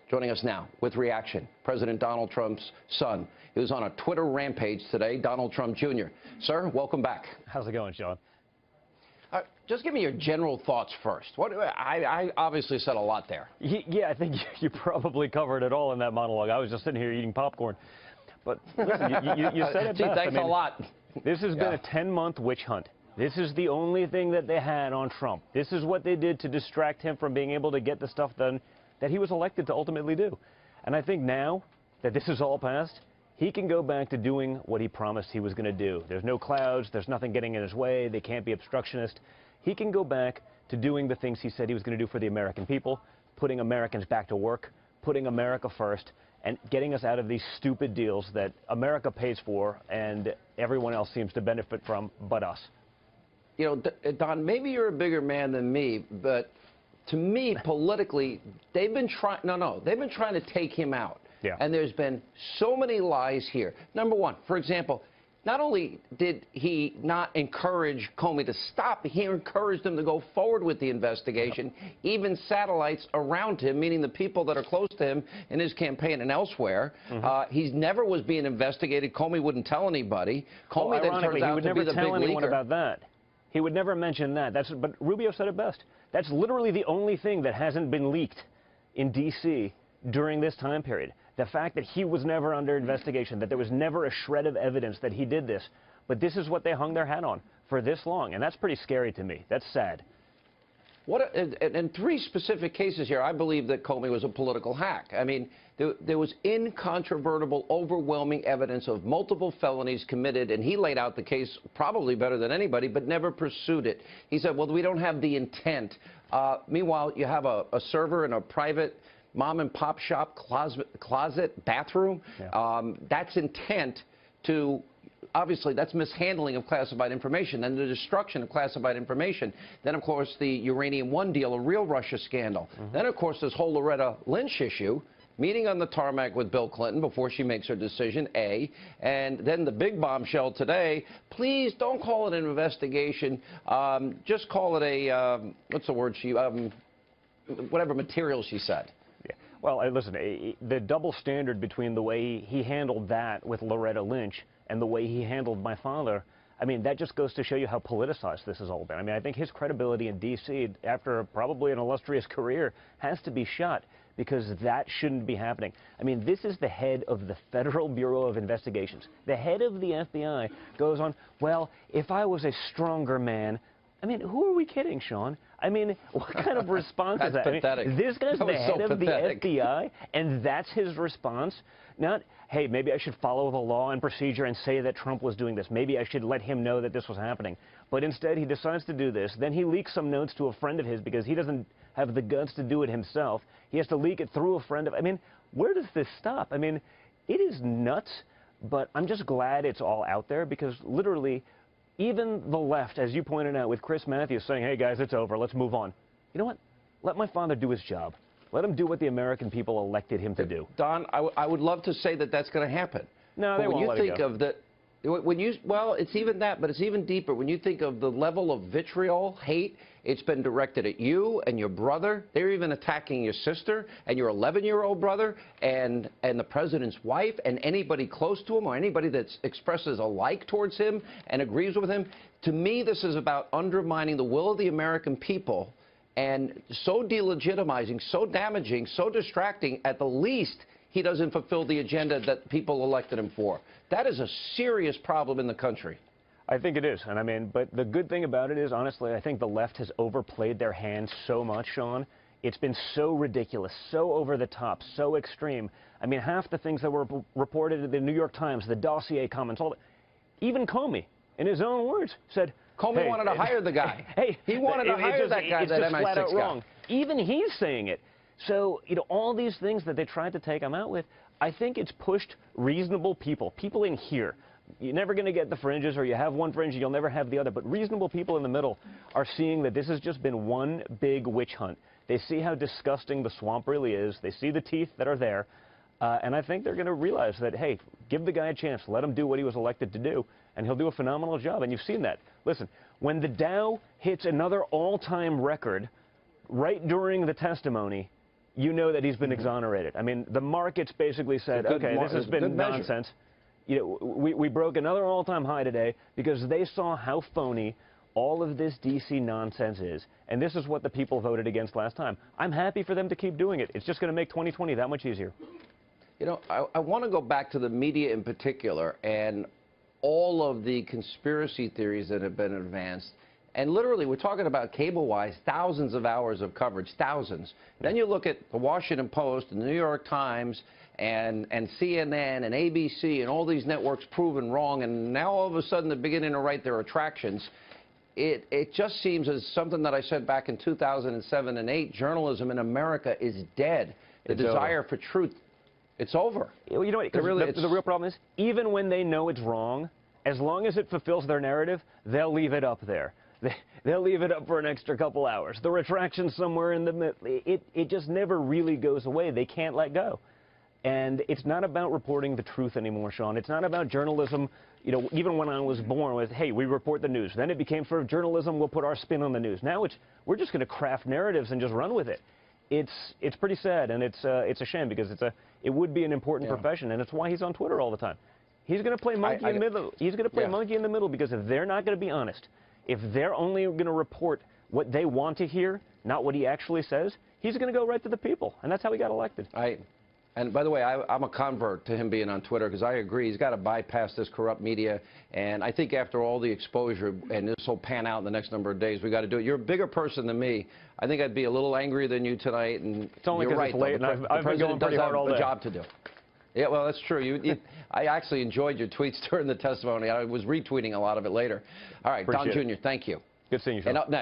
joining us now with reaction. President Donald Trump's son. He was on a Twitter rampage today, Donald Trump Jr. Sir, welcome back. How's it going, Sean? Just give me your general thoughts first. I obviously said a lot there. Yeah, I think you probably covered it all in that monologue. I was just sitting here eating popcorn. But listen, you said it Gee, best. thanks a lot. This has been a 10-month witch hunt. This is the only thing that they had on Trump. This is what they did to distract him from being able to get the stuff done that he was elected to ultimately do. And I think now that this is all past, he can go back to doing what he promised he was going to do. There's no clouds. There's nothing getting in his way. They can't be obstructionist. He can go back to doing the things he said he was going to do for the American people, putting Americans back to work, putting America first, and getting us out of these stupid deals that America pays for and everyone else seems to benefit from but us. You know, Don, maybe you're a bigger man than me, but to me, politically, they've been trying to take him out. Yeah. And there's been so many lies here. Number one, for example, not only did he not encourage Comey to stop, he encouraged him to go forward with the investigation. Even satellites around him, meaning the people that are close to him in his campaign and elsewhere. He never was being investigated. Comey wouldn't tell anybody. Comey then turns out to be the big leaker. He would never tell anyone about that. He would never mention that. But Rubio said it best. That's literally the only thing that hasn't been leaked in D.C. during this time period. The fact that he was never under investigation, that there was never a shred of evidence that he did this. But this is what they hung their hat on for this long, and that's pretty scary to me. That's sad. In three specific cases here, I believe that Comey was a political hack. I mean, there was incontrovertible, overwhelming evidence of multiple felonies committed, and he laid out the case probably better than anybody, but never pursued it. He said, well, we don't have the intent. Meanwhile, you have a server in a private mom-and-pop shop closet bathroom. Yeah. That's intent to... Obviously, that's mishandling of classified information and the destruction of classified information. Then, of course, the Uranium One deal, a real Russia scandal. Then, of course, this whole Loretta Lynch issue, meeting on the tarmac with Bill Clinton before she makes her decision, A. And then the big bombshell today, please don't call it an investigation. Just call it a, what's the word she, whatever material she said. Yeah. Well, listen, the double standard between the way he handled that with Loretta Lynch and the way he handled my father, I mean, that just goes to show you how politicized this has all been. I mean, I think his credibility in D.C., after probably an illustrious career, has to be shot because that shouldn't be happening. I mean, this is the head of the Federal Bureau of Investigations. The head of the FBI goes on, well, if I was a stronger man. I mean, who are we kidding, Sean? I mean, what kind of response is that? Pathetic. I mean, this guy's the head of the FBI, and that's his response? Not, hey, maybe I should follow the law and procedure and say that Trump was doing this. Maybe I should let him know that this was happening. But instead, he decides to do this. Then he leaks some notes to a friend of his because he doesn't have the guts to do it himself. He has to leak it through a friend of... I mean, where does this stop? I mean, it is nuts, but I'm just glad it's all out there because literally... Even the left, as you pointed out, with Chris Matthews saying, hey, guys, it's over, let's move on. You know what? Let my father do his job. Let him do what the American people elected him to do. Don, I would love to say that that's going to happen. No, they won't let it go. Well, it's even that, but it's even deeper. When you think of the level of vitriol, hate, it's been directed at you and your brother. They're even attacking your sister and your 11-year-old brother and the president's wife and anybody close to him or anybody that expresses a like towards him and agrees with him. To me, this is about undermining the will of the American people and so delegitimizing, so damaging, so distracting. At the least, he doesn't fulfill the agenda that people elected him for. That is a serious problem in the country. I think it is. And I mean, but the good thing about it is, honestly, I think the left has overplayed their hand so much, Sean. It's been so ridiculous, so over the top, so extreme. I mean, half the things that were reported in the New York Times, the dossier comments, all that, even Comey, in his own words, said, Comey wanted to hire the guy. Hey, he wanted to hire that guy, that MI6 flat out guy. Wrong. Even he's saying it. So, you know, all these things that they tried to take him out with, I think it's pushed reasonable people in here. You're never going to get the fringes, or you have one fringe, you'll never have the other. But reasonable people in the middle are seeing that this has just been one big witch hunt. They see how disgusting the swamp really is. They see the teeth that are there. And I think they're going to realize that, hey, give the guy a chance. Let him do what he was elected to do, and he'll do a phenomenal job. And you've seen that. Listen, when the Dow hits another all-time record right during the testimony, you know that he's been exonerated. I mean, the markets basically said, okay, this has been nonsense. You know, we broke another all-time high today because they saw how phony all of this D.C. nonsense is. And this is what the people voted against last time. I'm happy for them to keep doing it. It's just going to make 2020 that much easier. You know, I want to go back to the media in particular and all of the conspiracy theories that have been advanced. And literally, we're talking about cable-wise, thousands of hours of coverage, thousands. Then you look at the Washington Post and the New York Times and CNN and ABC and all these networks proven wrong, and now all of a sudden they're beginning to write their retractions. It just seems as something that I said back in 2007 and 8, journalism in America is dead. The desire for truth, it's over. You know what, the real problem is, even when they know it's wrong, as long as it fulfills their narrative, they'll leave it up there. They'll leave it up for an extra couple hours. The retraction somewhere in the middle, it just never really goes away. They can't let go. And it's not about reporting the truth anymore, Sean. It's not about journalism. You know, even when I was born, it was, hey, we report the news. Then it became sort of journalism, we'll put our spin on the news. Now we're just going to craft narratives and just run with it. It's pretty sad, and it's a shame because it would be an important profession, and it's why he's on Twitter all the time. He's going to play monkey in the middle. He's going to play monkey in the middle because if they're not going to be honest, if they're only going to report what they want to hear, not what he actually says, he's going to go right to the people. And that's how he got elected. And by the way, I'm a convert to him being on Twitter because I agree he's got to bypass this corrupt media. And I think after all the exposure, and this will pan out in the next number of days, we got to do it. You're a bigger person than me. I think I'd be a little angrier than you tonight. And it's only because it's late, and I've been going pretty hard all day. A job to do. Yeah, well, that's true. I actually enjoyed your tweets during the testimony. I was retweeting a lot of it later. All right, Don Jr., thank you. Good seeing you, Sean. And up next.